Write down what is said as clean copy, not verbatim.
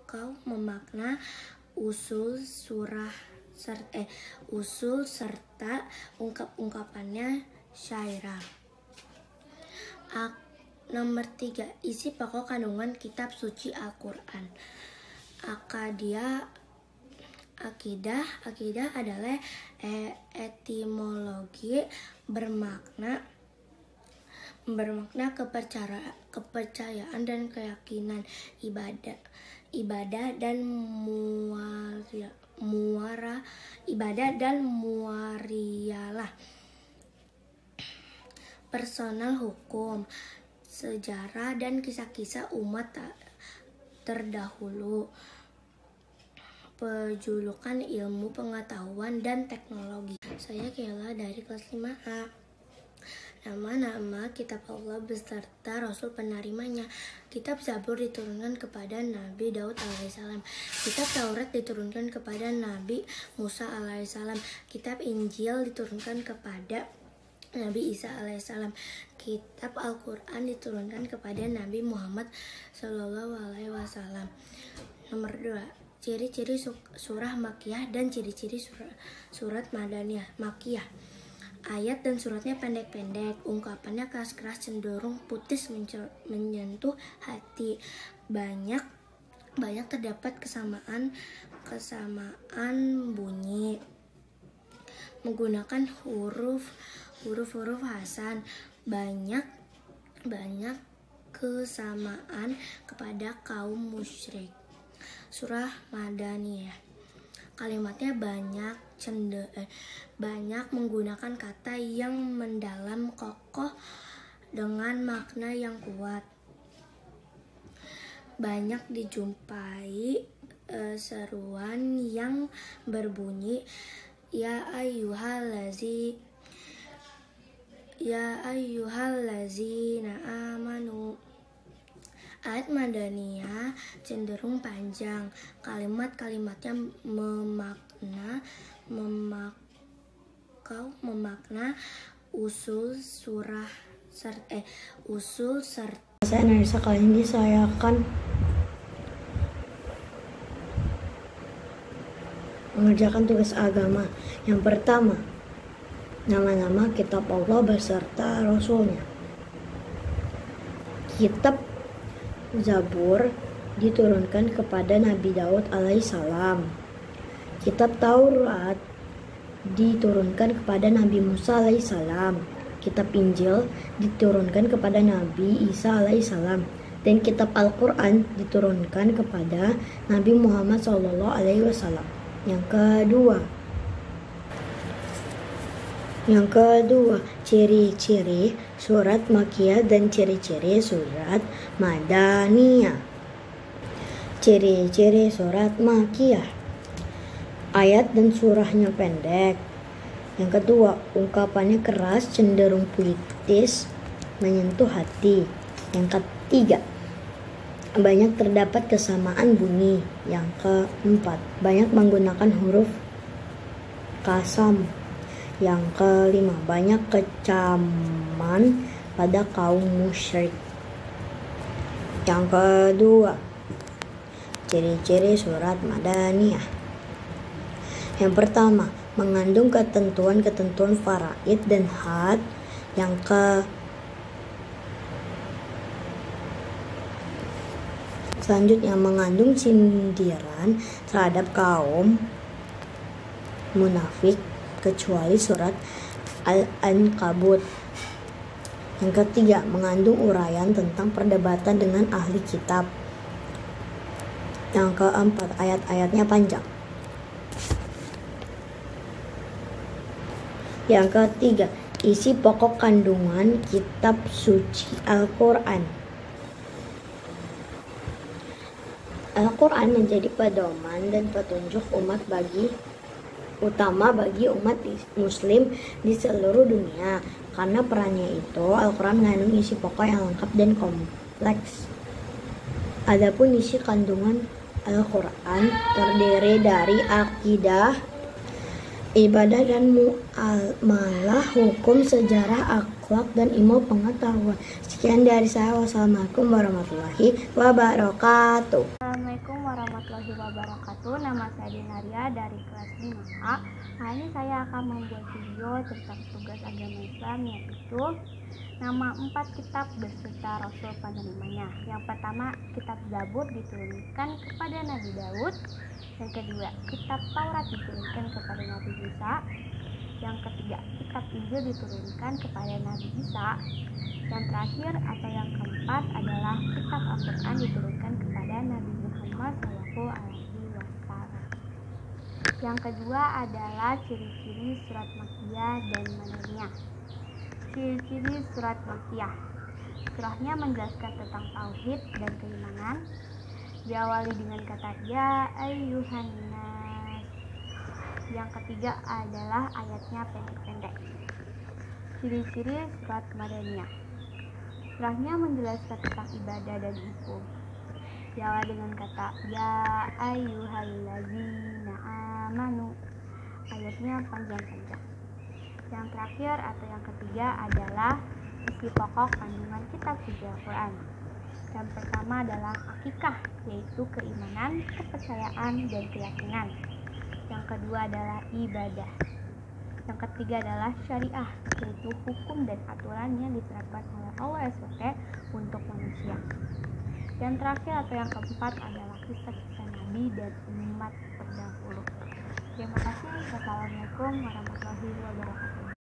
kau memakna usul serta ungkap-ungkapannya syairah. Nomor 3, isi pokok kandungan kitab suci Al-Quran. Akidah adalah etimologi bermakna kepercayaan dan keyakinan, ibadah dan muarialah, personal hukum, sejarah dan kisah-kisah umat terdahulu, penjulukan ilmu pengetahuan dan teknologi. Saya Kela dari kelas 5A. Nama-nama kitab Allah beserta Rasul penerimanya. Kitab Zabur diturunkan kepada Nabi Daud alaihissalam. Kitab Taurat diturunkan kepada Nabi Musa alaihissalam. Kitab Injil diturunkan kepada Nabi Isa alaihissalam. Kitab Al-Quran diturunkan kepada Nabi Muhammad SAW. Nomor 2. Ciri-ciri surah Makkiyah dan ciri-ciri surat Madaniyah. Makkiyah. Ayat dan suratnya pendek-pendek, ungkapannya keras-keras, cenderung putus menyentuh hati. Banyak terdapat kesamaan bunyi. Menggunakan huruf hasan. Banyak kesamaan kepada kaum musyrik. Surah Madaniyah. Kalimatnya banyak menggunakan kata yang mendalam, kokoh dengan makna yang kuat. Banyak dijumpai seruan yang berbunyi ya ayyuhallazina amanu. Ayat Madaniyah cenderung panjang. Kalimat-kalimatnya memakna usul serta bahasa Indonesia kali ini saya akan mengerjakan tugas agama. Yang pertama, nama-nama kitab Allah beserta Rasulnya. Kitab Zabur diturunkan kepada Nabi Daud alaihissalam. Kitab Taurat diturunkan kepada Nabi Musa alaihissalam. Kitab Injil diturunkan kepada Nabi Isa alaihissalam. Dan kitab Al-Quran diturunkan kepada Nabi Muhammad SAW. Yang kedua, ciri-ciri surat Makkiyah dan ciri-ciri surat Madaniyah. Ciri-ciri surat Makkiyah. Ayat dan surahnya pendek. Yang kedua, ungkapannya keras, cenderung puitis, menyentuh hati. Yang ketiga, banyak terdapat kesamaan bunyi. Yang keempat, banyak menggunakan huruf qasam. Yang kelima, banyak kecaman pada kaum musyrik. Yang kedua, ciri-ciri surat Madaniyah. Yang pertama, mengandung ketentuan-ketentuan faraid dan had. Selanjutnya, mengandung sindiran terhadap kaum munafik, kecuali surat Al-Ankabut. Yang ketiga, mengandung uraian tentang perdebatan dengan ahli kitab. Yang keempat, ayat-ayatnya panjang. Yang ketiga, isi pokok kandungan kitab suci Al-Quran. Al-Quran menjadi pedoman dan petunjuk utama bagi umat muslim di seluruh dunia. Karena perannya itu, Al-Quran mengandung isi pokok yang lengkap dan kompleks. Adapun isi kandungan Al-Quran terdiri dari akidah, ibadah dan muamalah, hukum, sejarah, akhlak, dan ilmu pengetahuan. Sekian dari saya. Wassalamualaikum warahmatullahi wabarakatuh. Assalamualaikum warahmatullahi warahmatullahi wabarakatuh. Nama saya Dinaria dari kelas 5A. Hari ini saya akan membuat video tentang tugas agama Islam, yaitu nama 4 kitab beserta Rasul penerimanya. Yang pertama, kitab Zabur diturunkan kepada Nabi Daud. Yang kedua, kitab Taurat diturunkan kepada Nabi Musa. Yang ketiga, kitab Injil diturunkan kepada Nabi Isa. Yang terakhir atau yang keempat adalah kitab Al-Quran diturunkan kepada Nabi Muhammad SAW. Yang kedua adalah ciri-ciri surat Makkiyah dan Madaniyah. Ciri-ciri surat Makkiyah. Surahnya menjelaskan tentang tauhid dan keimanan. Diawali dengan kata ya ayyuhan nas. Yang ketiga adalah ayatnya pendek-pendek. Ciri-ciri surat Madaniyah. Surahnya menjelaskan tentang ibadah dan hukum. Diawali dengan kata ya ayyuhallazina amanu. Ayatnya panjang-panjang. Yang terakhir atau yang ketiga adalah isi pokok kandungan kitab suci Al-Quran. Yang pertama adalah akikah, yaitu keimanan, kepercayaan, dan keyakinan. Yang kedua adalah ibadah. Yang ketiga adalah syariah, yaitu hukum dan aturan yang diterapkan oleh Allah SWT untuk manusia. Yang terakhir atau yang keempat adalah kisah-kisah Nabi dan umat terdahulu. Terima kasih. Wassalamualaikum warahmatullahi wabarakatuh.